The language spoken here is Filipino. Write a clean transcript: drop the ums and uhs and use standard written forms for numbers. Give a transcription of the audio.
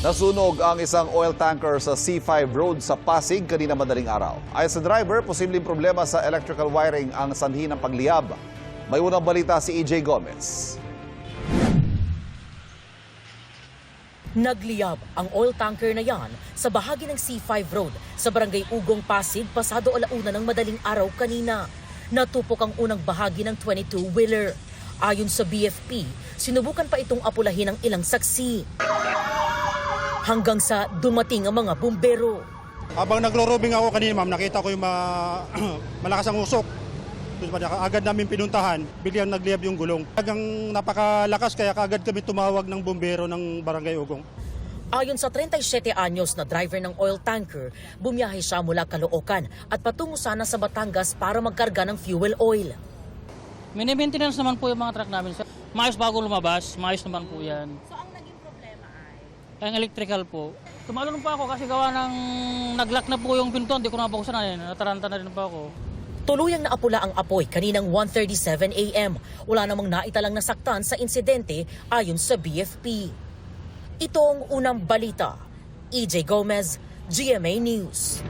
Nasunog ang isang oil tanker sa C5 Road sa Pasig kanina madaling araw. Ayon sa driver, posibleng problema sa electrical wiring ang sanhi ng pagliyab. May unang balita si EJ Gomez. Nagliyab ang oil tanker na yan sa bahagi ng C5 Road sa barangay Ugong, Pasig pasado alauna ng madaling araw kanina. Natupok ang unang bahagi ng 22-wheeler. Ayon sa BFP, sinubukan pa itong apulahin ng ilang saksi. Hanggang sa dumating ang mga bumbero. Habang naglo-robing ako kanina, ma'am, nakita ko yung malakas ang usok. Agad namin pinuntahan, biglang nagliyab yung gulong. Hanggang napakalakas kaya kaagad kami tumawag ng bumbero ng Barangay Ugong. Ayon sa 37 anyos na driver ng oil tanker, bumiyahe siya mula Caloocan at patungo sana sa Batangas para magkarga ng fuel oil. Mini-maintenance naman po yung mga truck namin. Maayos bago lumabas, maayos naman po yan. So ang naging problema ay? Ang electrical po. Tumalon pa ako kasi gawa ng nag-lock na po yung pinto, hindi ko nabuksan na nataranta na rin pa ako. Tuluyang naapula ang apoy kaninang 1:37 a.m. Wala namang naitalang nasaktan sa insidente ayon sa BFP. Ito ang unang balita. EJ Gomez, GMA News.